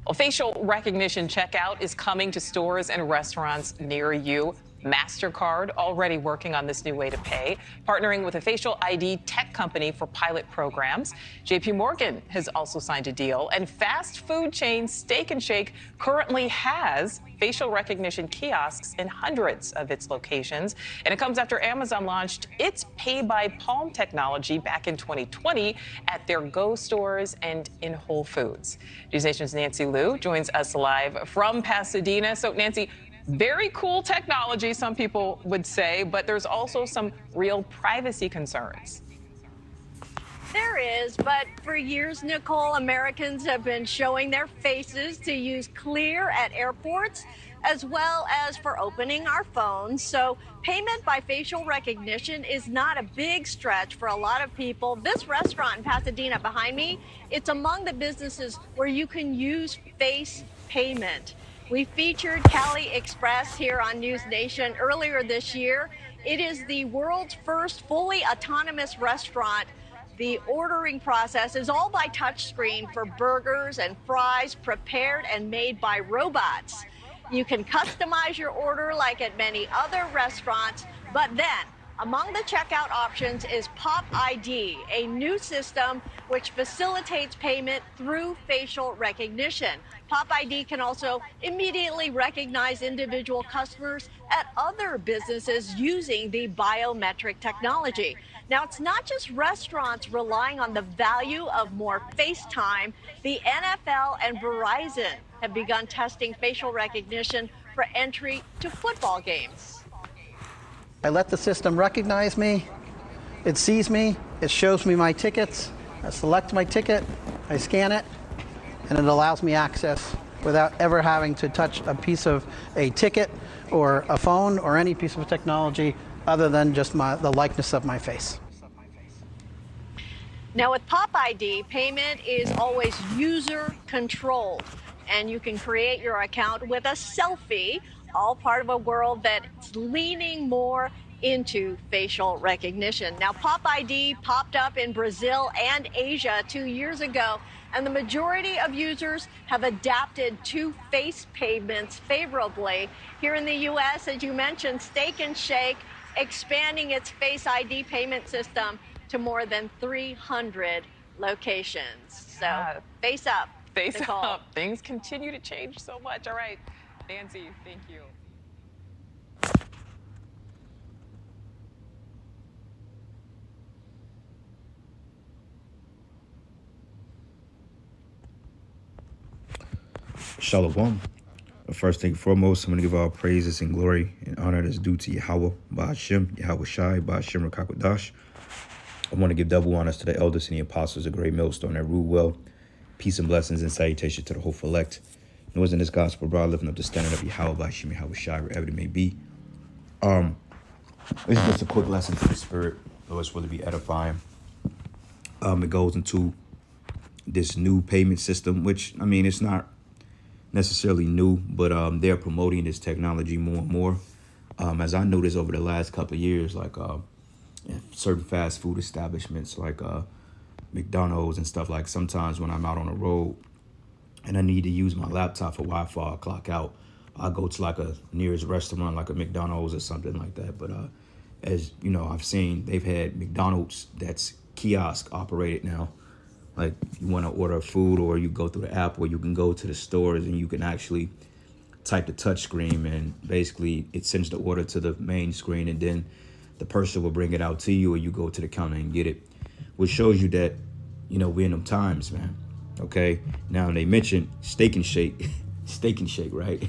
Well, facial recognition checkout is coming to stores and restaurants near you. Mastercard already working on this new way to pay, partnering with a facial ID tech company for pilot programs. JP Morgan has also signed a deal, and fast food chain Steak and Shake currently has facial recognition kiosks in hundreds of its locations. And it comes after Amazon launched its pay by palm technology back in 2020 at their Go stores and in Whole Foods. News Nation's Nancy Liu joins us live from Pasadena. So, Nancy, very cool technology, some people would say, but there's also some real privacy concerns. There is, but for years, Nicole, Americans have been showing their faces to use Clear at airports, as well as for opening our phones. So payment by facial recognition is not a big stretch for a lot of people. This restaurant in Pasadena behind me, it's among the businesses where you can use face payment. We featured Cali Express here on News Nation earlier this year. It is the world's first fully autonomous restaurant. The ordering process is all by touchscreen for burgers and fries prepared and made by robots. You can customize your order like at many other restaurants, but then among the checkout options is Pop ID, a new system which facilitates payment through facial recognition. Pop ID can also immediately recognize individual customers at other businesses using the biometric technology. Now, it's not just restaurants relying on the value of more face time. The NFL and Verizon have begun testing facial recognition for entry to football games. I let the system recognize me, it sees me, it shows me my tickets, I select my ticket, I scan it, and it allows me access without ever having to touch a piece of a ticket or a phone or any piece of technology other than just the likeness of my face. Now with Pop ID, payment is always user controlled, and you can create your account with a selfie, all part of a world that's leaning more into facial recognition. Now, Pop ID popped up in Brazil and Asia 2 years ago, and the majority of users have adapted to face payments favorably. Here in the U.S., as you mentioned, Steak and Shake expanding its Face ID payment system to more than 300 locations. So, face up. Face Nicole. up. Things continue to change so much. All right. Nancy, thank you. Shalom. First thing foremost, I'm going to give all praises and glory and honor that's due to Yahweh, Ba'ashem, Yahweh Shai, Ba'ashem Rakakwadash. I want to give double honors to the elders and the apostles, a great millstone that rule well. Peace and blessings and salutation to the hopeful elect. Nor in this gospel, bro, lifting up the standard of Yahweh, Ba'ashem, Yahweh Shai, wherever it may be. This is just a quick lesson to the spirit, though it's really be edifying. It goes into this new payment system, which, I mean, it's not necessarily new, but they're promoting this technology more and more. As I noticed over the last couple of years, like certain fast food establishments like McDonald's and stuff, like sometimes when I'm out on the road and I need to use my laptop for Wi-Fi, I clock out, I'll go to like a nearest restaurant like a McDonald's or something like that. But as you know, I've seen they've had McDonald's that's kiosk operated now. Like you want to order food, or you go through the app, or you can go to the stores and you can actually type the touch screen, and basically it sends the order to the main screen, and then the person will bring it out to you, or you go to the counter and get it, which shows you that, you know, we're in them times, man. Okay. Now they mentioned Steak and Shake, Steak and Shake, right?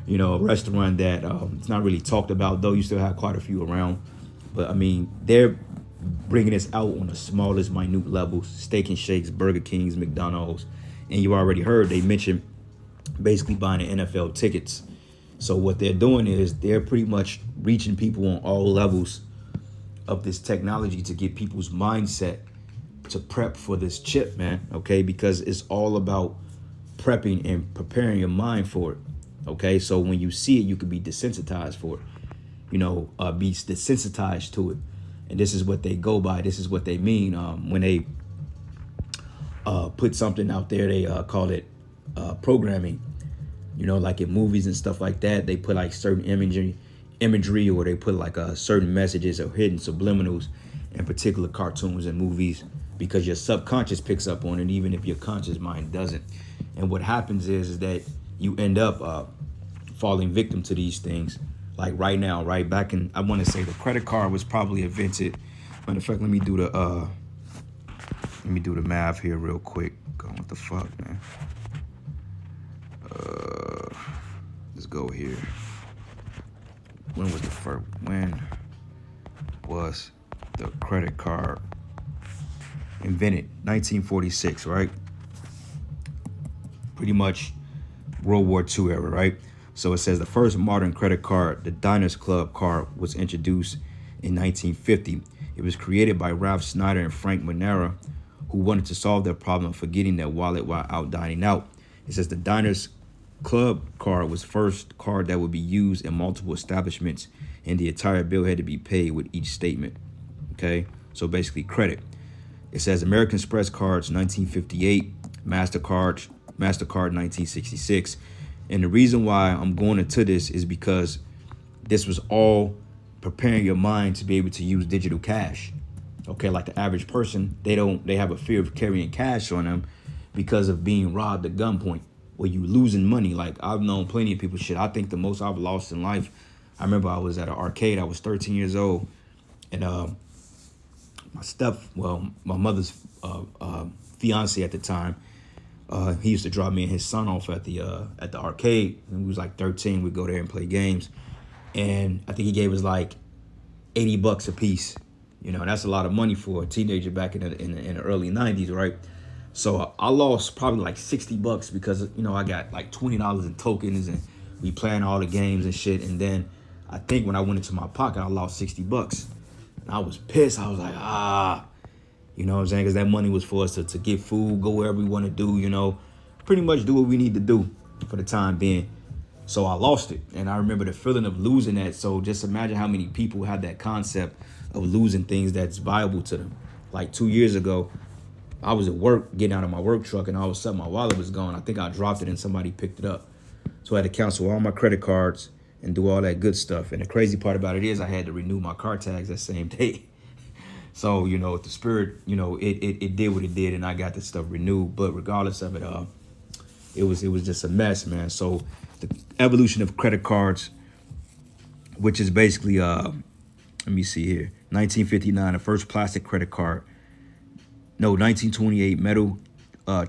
You know, a restaurant that it's not really talked about, though you still have quite a few around. But I mean, they're bringing this out on the smallest, minute levels. Steak and Shakes, Burger Kings, McDonald's, and you already heard they mentioned basically buying the NFL tickets. So what they're doing is they're pretty much reaching people on all levels of this technology to get people's mindset to prep for this chip, man. Okay, because it's all about prepping and preparing your mind for it. Okay, so when you see it, you can be desensitized for it. You know, be desensitized to it. And this is what they go by. This is what they mean when they put something out there. They call it programming. You know, like in movies and stuff like that, they put like certain imagery, or they put like certain messages or hidden subliminals in particular cartoons and movies, because your subconscious picks up on it, even if your conscious mind doesn't. And what happens is that you end up falling victim to these things. Like right now, right back in, I want to say the credit card was probably invented. Matter of fact, let me do the math here real quick. Going, what the fuck, man? Let's go here. When was the credit card invented? 1946, right? Pretty much World War II era, right? So it says the first modern credit card, the Diners Club card, was introduced in 1950. It was created by Ralph Snyder and Frank Monera, who wanted to solve their problem of forgetting their wallet while out dining out. It says the Diners Club card was first card that would be used in multiple establishments, and the entire bill had to be paid with each statement. Okay, so basically credit. It says American Express cards 1958, Mastercard 1966. And the reason why I'm going into this is because this was all preparing your mind to be able to use digital cash. Okay, like the average person, they have a fear of carrying cash on them because of being robbed at gunpoint, where you losing money. Like I've known plenty of people, shit, I think the most I've lost in life, I remember I was at an arcade, I was 13 years old, and my mother's fiance at the time, he used to drop me and his son off at the arcade. And we was like 13, we'd go there and play games. And I think he gave us like $80 a piece. You know, that's a lot of money for a teenager back in the early 90s, right? So I lost probably like $60 because, you know, I got like $20 in tokens and we playing all the games and shit. And then I think when I went into my pocket, I lost $60. And I was pissed. I was like, you know what I'm saying? Because that money was for us to get food, go wherever we want to do, you know, pretty much do what we need to do for the time being. So I lost it. And I remember the feeling of losing that. So just imagine how many people have that concept of losing things that's valuable to them. Like 2 years ago, I was at work, getting out of my work truck, and all of a sudden my wallet was gone. I think I dropped it and somebody picked it up. So I had to cancel all my credit cards and do all that good stuff. And the crazy part about it is I had to renew my car tags that same day. So, you know, the spirit, you know, it did what it did, and I got this stuff renewed. But regardless of it, it was just a mess, man. So the evolution of credit cards, which is basically, let me see here, 1959, the first plastic credit card. No, 1928, metal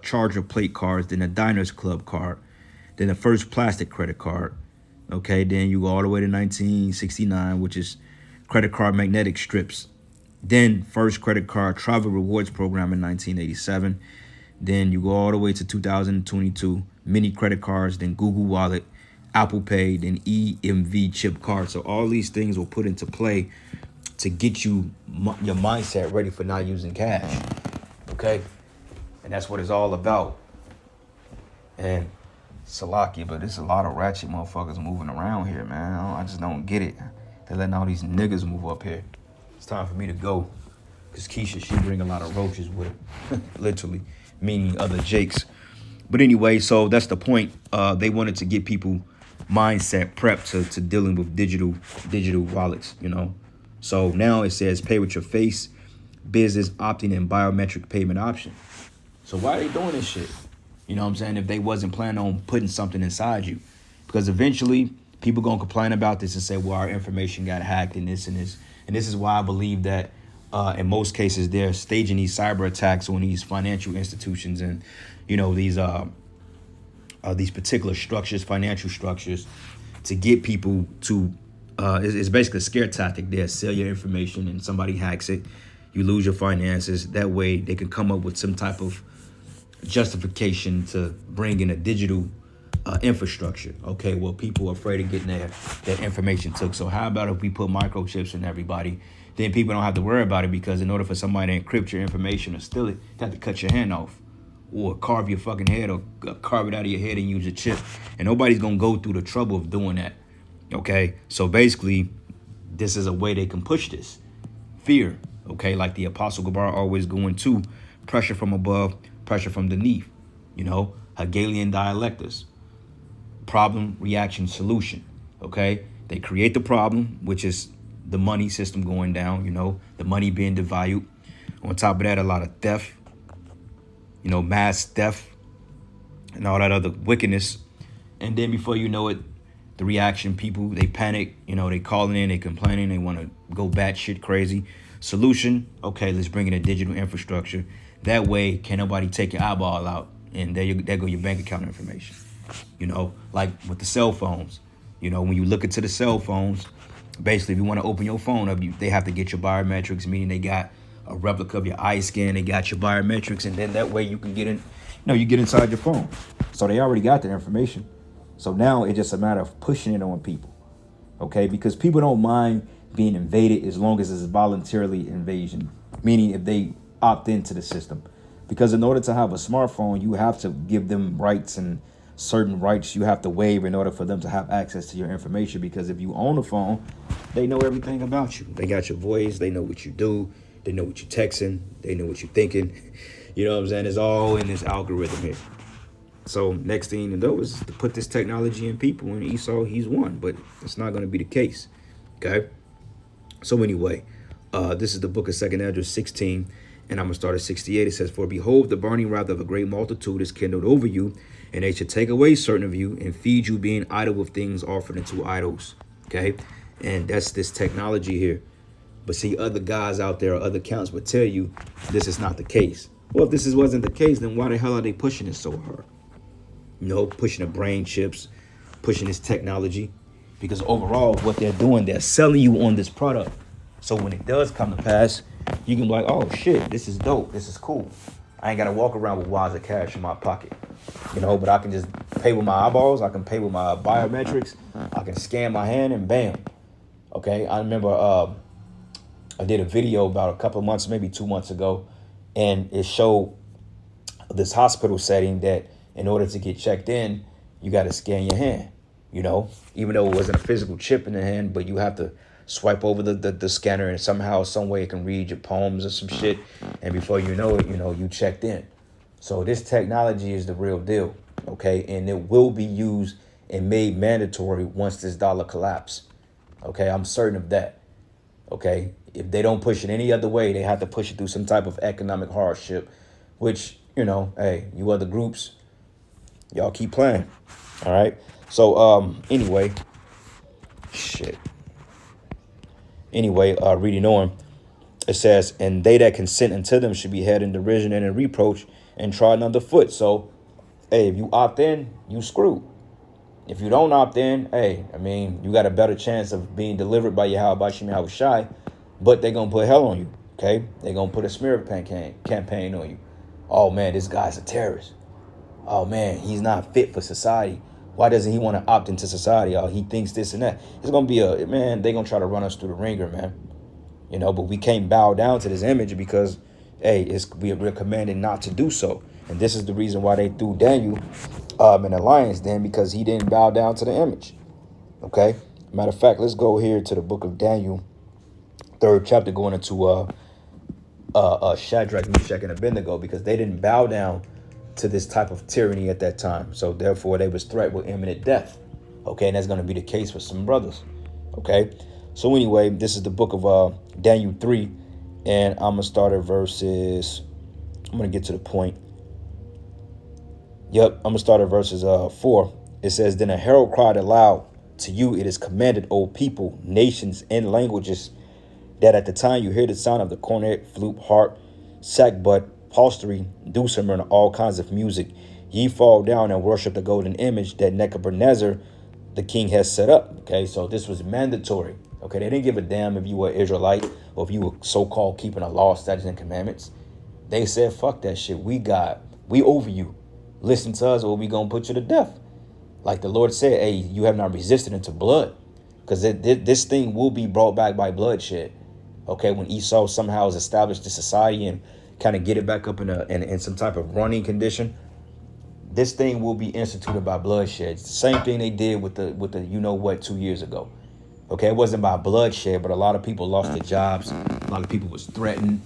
charger plate cards, then the Diners Club card, then the first plastic credit card. Okay, then you go all the way to 1969, which is credit card magnetic strips. Then first credit card travel rewards program in 1987. Then you go all the way to 2022, mini credit cards, then Google Wallet, Apple Pay, then EMV chip cards. So all these things will put into play to get you your mindset ready for not using cash. Okay, and that's what it's all about. And Salakia, but there's a lot of ratchet motherfuckers moving around here, man. I just don't get it. They're letting all these niggas move up here. It's time for me to go, because Keisha, she bring a lot of roaches with her, literally, meaning other Jakes. But anyway, so that's the point. They wanted to get people mindset prepped to dealing with digital wallets, you know. So now it says pay with your face, business opting in biometric payment option. So why are they doing this shit? You know what I'm saying? If they wasn't planning on putting something inside you. Because eventually people going to complain about this and say, well, our information got hacked and this and this. And this is why I believe that in most cases they're staging these cyber attacks on these financial institutions and, you know, these particular structures, financial structures, to get people to, it's basically a scare tactic. They'll sell your information and somebody hacks it. You lose your finances. That way they can come up with some type of justification to bring in a digital infrastructure. Okay, well, people are afraid of getting their information took. So how about if we put microchips in everybody? Then people don't have to worry about it, because in order for somebody to encrypt your information or steal it, they have to cut your hand off or carve your fucking head or carve it out of your head and use a chip. And nobody's going to go through the trouble of doing that. Okay, so basically, this is a way they can push this. Fear, okay, like the Apostle Gabar always going to pressure from above, pressure from beneath, you know. Hegelian dialectics. Problem, reaction, solution. Okay? They create the problem, which is the money system going down, the money being devalued. On top of that, a lot of theft, mass theft and all that other wickedness. And then before you know it, the reaction, people, they panic, they calling in, they complaining, they want to go batshit crazy. Solution, okay, let's bring in a digital infrastructure. That way, can't nobody take your eyeball out, and there go your bank account information. Like with the cell phones. When you look into the cell phones, basically, if you want to open your phone up, they have to get your biometrics, meaning they got a replica of your eye scan, they got your biometrics, and then that way you can get in, you get inside your phone. So they already got that information. So now it's just a matter of pushing it on people, okay? Because people don't mind being invaded as long as it's voluntarily invasion, meaning if they opt into the system. Because in order to have a smartphone, you have to give them rights, and certain rights you have to waive in order for them to have access to your information. Because if you own a phone, they know everything about you. They got your voice, they know what you do, they know what you're texting, they know what you're thinking. You know what I'm saying? It's all in this algorithm here. So next thing you know is to put this technology in people, and Esau, he's won, but it's not going to be the case. Okay. So anyway, this is the book of 2 Esdras 16, and I'm going to start at 68. It says, "For behold, the burning wrath of a great multitude is kindled over you, and they should take away certain of you and feed you, being idle with things offered unto idols." Okay. And that's this technology here. But see, other guys out there, or other accounts would tell you this is not the case. Well, if this wasn't the case, then why the hell are they pushing it so hard? Pushing the brain chips, pushing this technology. Because overall, what they're doing, they're selling you on this product. So when it does come to pass, you can be like, oh shit, this is dope. This is cool. I ain't got to walk around with wads of cash in my pocket. But I can just pay with my eyeballs. I can pay with my biometrics. I can scan my hand and bam. Okay. I remember I did a video about a couple of months, maybe 2 months ago, and it showed this hospital setting that in order to get checked in, you got to scan your hand, even though it wasn't a physical chip in the hand, but you have to swipe over the scanner, and somehow, some way it can read your palms or some shit. And before you know it, you checked in. So this technology is the real deal. Okay. And it will be used and made mandatory once this dollar collapses. Okay. I'm certain of that. Okay. If they don't push it any other way, they have to push it through some type of economic hardship, which, hey, you other groups, y'all keep playing. All right. So anyway, reading on, it says, "And they that consent unto them should be had in derision and in reproach and trodden underfoot." So, hey, if you opt in, you screwed. If you don't opt in, hey, you got a better chance of being delivered by Yahweh Bashim Yahushai, but they're going to put hell on you. Okay. They're going to put a smear campaign on you. Oh man, this guy's a terrorist. Oh man, he's not fit for society. Why doesn't he want to opt into society? Oh, he thinks this and that. It's going to be they're going to try to run us through the ringer, man. But we can't bow down to this image because, hey, we're commanded not to do so. And this is the reason why they threw Daniel in the lion's den, because he didn't bow down to the image. Okay. Matter of fact, let's go here to the book of Daniel, 3rd chapter, going into Shadrach, Meshach, and Abednego, because they didn't bow down to this type of tyranny at that time. So therefore they was threatened with imminent death. Okay. And that's going to be the case for some brothers. Okay. So anyway, this is the book of Daniel 3, and I'm going to start at verses. I'm going to get to the point. Yep. I'm going to start at verses 4. It says, "Then a herald cried aloud, to you it is commanded, O people, nations, and languages, that at the time you hear the sound of the cornet, flute, harp, sackbut, psaltery, dulcimer, and all kinds of music, ye fall down and worship the golden image that Nebuchadnezzar the king has set up." Okay, so this was mandatory. Okay, they didn't give a damn if you were Israelite or if you were so-called keeping the law, statutes, and commandments. They said, fuck that shit. We over you. Listen to us or we gonna put you to death. Like the Lord said, hey, you have not resisted unto blood, because this thing will be brought back by bloodshed. Okay, when Esau somehow has established the society and kind of get it back up in some type of running condition, this thing will be instituted by bloodshed. It's the same thing they did with the 2 years ago. Okay, it wasn't by bloodshed, but a lot of people lost their jobs. A lot of people was threatened.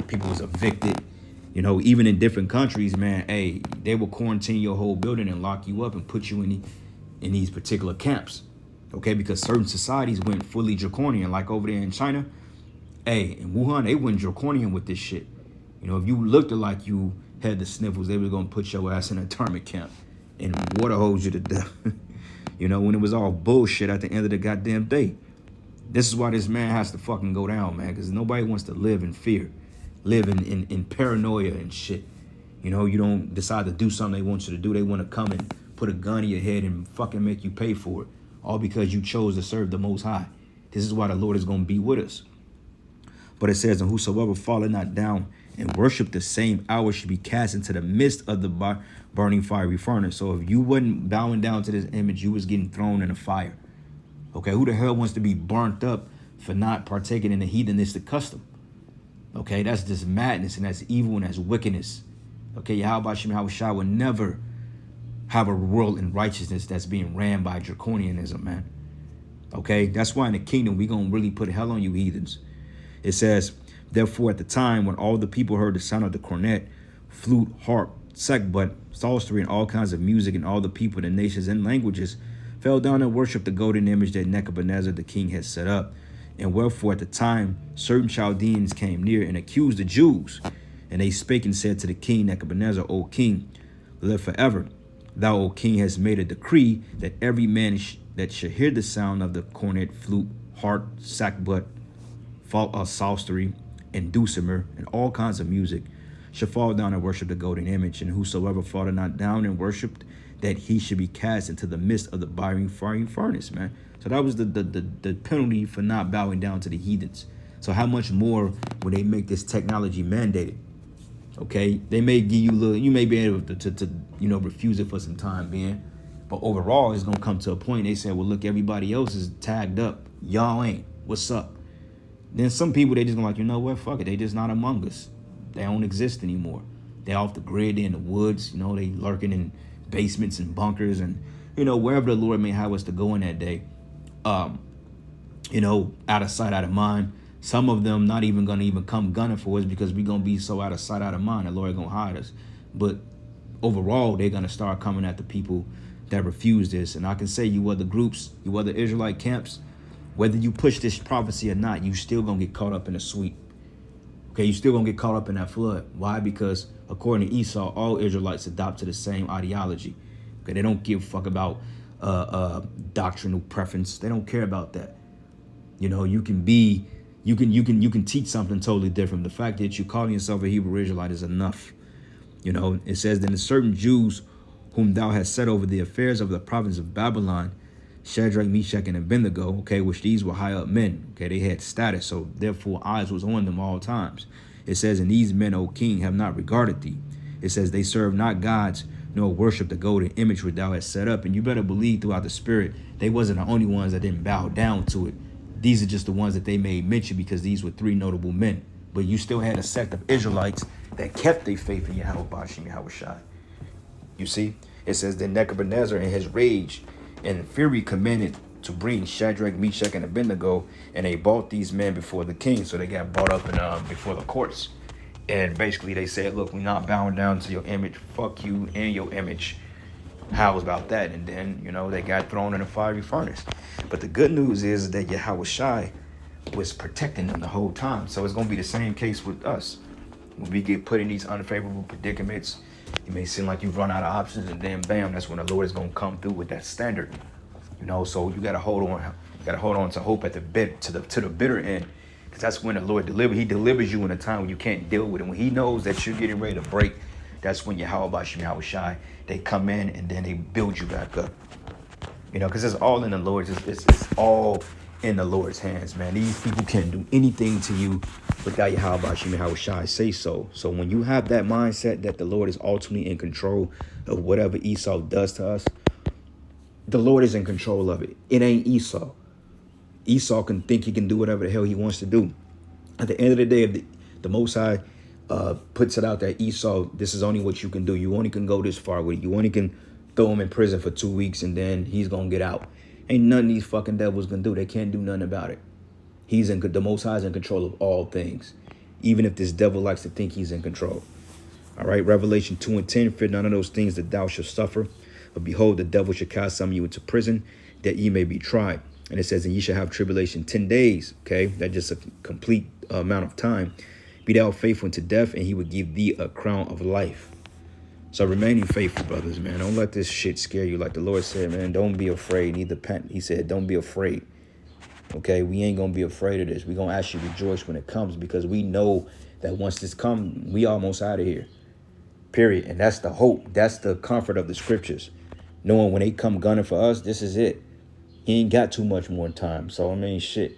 People was evicted. You know, even in different countries, man, hey, they will quarantine your whole building and lock you up and put you in these particular camps. Okay, because certain societies went fully draconian, like over there in China. Hey, in Wuhan, they went draconian with this shit. You know, if you looked like you had the sniffles, they were gonna put your ass in a internment camp and water hose you to death. You know, when it was all bullshit at the end of the goddamn day. This is why this man has to fucking go down, man, because nobody wants to live in fear, live in paranoia and shit. You know, you don't decide to do something they want you to do. They want to come and put a gun in your head and fucking make you pay for it, all because you chose to serve the Most High. This is why the Lord is going to be with us. But it says, and whosoever falleth not down and worship the same hour should be cast into the midst of the burning fiery furnace. So if you wasn't bowing down to this image, you was getting thrown in a fire. Okay, who the hell wants to be burnt up for not partaking in the heathenistic custom? Okay, that's just madness, and that's evil, and that's wickedness. Okay, Yahweh Shai will never have a world in righteousness that's being ran by draconianism, man. Okay, that's why in the kingdom we gonna really put hell on you heathens. It says, therefore at the time when all the people heard the sound of the cornet, flute, harp, sackbut, psaltery, and all kinds of music, and all the people, the nations, and languages fell down and worshipped the golden image that Nebuchadnezzar the king had set up. And wherefore at the time certain Chaldeans came near and accused the Jews. And they spake and said to the king Nebuchadnezzar, O king, live forever. Thou, O king, hast made a decree that every man that shall hear the sound of the cornet, flute, harp, sackbut, psaltery, and dulcimer, and all kinds of music, shall fall down and worship the golden image. And whosoever falleth not down and worshipped, that he should be cast into the midst of the burning fiery furnace, man. So that was the penalty for not bowing down to the heathens. So how much more when they make this technology mandated? Okay, they may give you a little, you may be able to you know, refuse it for some time being, but overall it's gonna come to a point they say, well, look, everybody else is tagged up, y'all ain't. What's up? Then some people, they just gonna like, you know what, fuck it, they just not among us. They don't exist anymore. They off the grid, they in the woods, you know, they lurking in basements and bunkers and, you know, wherever the Lord may have us to go in that day. You know, out of sight, out of mind. Some of them not even gonna even come gunning for us because we gonna be so out of sight, out of mind. The Lord gonna hide us. But overall, they're gonna start coming at the people that refuse this. And I can say you other groups, you other Israelite camps, whether you push this prophecy or not, you still gonna get caught up in the sweep. Okay, you still gonna get caught up in that flood. Why? Because according to Esau, all Israelites adopt to the same ideology. Okay, they don't give a fuck about doctrinal preference. They don't care about that. You know, you can teach something totally different. The fact that you calling yourself a Hebrew Israelite is enough. You know, it says that the certain Jews whom thou hast set over the affairs of the province of Babylon, Shadrach, Meshach, and Abednego, okay, which these were high up men. Okay, they had status, so therefore eyes was on them all times. It says, and these men, O king, have not regarded thee. It says, they serve not gods, nor worship the golden image which thou hast set up. And you better believe throughout the spirit, they wasn't the only ones that didn't bow down to it. These are just the ones that they made mention because these were three notable men. But you still had a sect of Israelites that kept their faith in Yahweh Bashim Yahweh Shai. You see, it says that Nebuchadnezzar in his rage and fury commanded to bring Shadrach, Meshach, and Abednego, and they brought these men before the king. So they got brought up in before the courts. And basically they said, look, we're not bowing down to your image. Fuck you and your image. How about that? And then, you know, they got thrown in a fiery furnace. But the good news is that Yahweh Shai was protecting them the whole time. So it's going to be the same case with us. When we get put in these unfavorable predicaments, it may seem like you've run out of options, and then bam, that's when the Lord is going to come through with that standard. You know, so you got to hold on. You got to hold on to hope at the bit to the bitter end. Because that's when the Lord delivers. He delivers you in a time when you can't deal with it. When he knows that you're getting ready to break, that's when Yahweh Bashim Yahweh Shai, they come in and then they build you back up. You know, because it's all in the Lord's. It's all in the Lord's hands, man. These people can't do anything to you without Yahweh Bashim Yahweh Shai say so. So when you have that mindset that the Lord is ultimately in control of whatever Esau does to us, the Lord is in control of it. It ain't Esau. Esau can think he can do whatever the hell he wants to do. At the end of the day, if the Most High puts it out that Esau, this is only what you can do. You only can go this far with it. You only can throw him in prison for 2 weeks and then he's going to get out. Ain't nothing these fucking devils can do. They can't do nothing about it. The Most High is in control of all things. Even if this devil likes to think he's in control. All right, Revelation 2:10, fear none of those things that thou shalt suffer. But behold, the devil shall cast some of you into prison, that ye may be tried. And it says, and ye shall have tribulation 10 days. Okay, that's just a complete amount of time. Be thou faithful unto death, and he will give thee a crown of life. So remaining faithful, brothers, man. Don't let this shit scare you. Like the Lord said, man, don't be afraid. Neither pant. He said, don't be afraid. Okay, we ain't going to be afraid of this. We're going to actually rejoice when it comes, because we know that once this comes, we almost out of here. Period. And that's the hope. That's the comfort of the scriptures. Knowing when they come gunning for us, this is it. He ain't got too much more time. So, I mean, shit.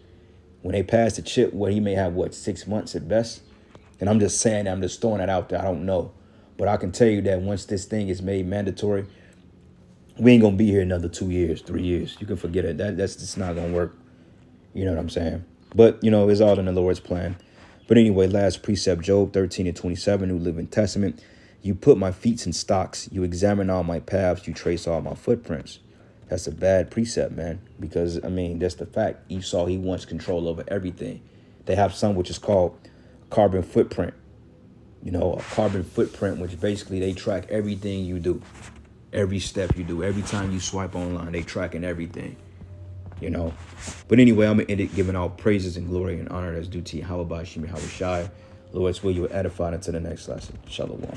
When they pass the chip, he may have, 6 months at best? And I'm just saying, I'm just throwing it out there. I don't know. But I can tell you that once this thing is made mandatory, we ain't going to be here another 2 years, 3 years. You can forget it. That's just not going to work. You know what I'm saying? But, it's all in the Lord's plan. But anyway, last precept, Job 13:27, New Living Testament. You put my feet in stocks. You examine all my paths. You trace all my footprints. That's a bad precept, man. Because, that's the fact. Esau, he wants control over everything. They have some which is called carbon footprint. A carbon footprint, which basically they track everything you do. Every step you do. Every time you swipe online, they tracking everything. But anyway, I'm going to end it giving all praises and glory and honor that's due to Yahweh Bashim Yahweh Shai. Lord's will, you will edify until the next lesson. Shalom.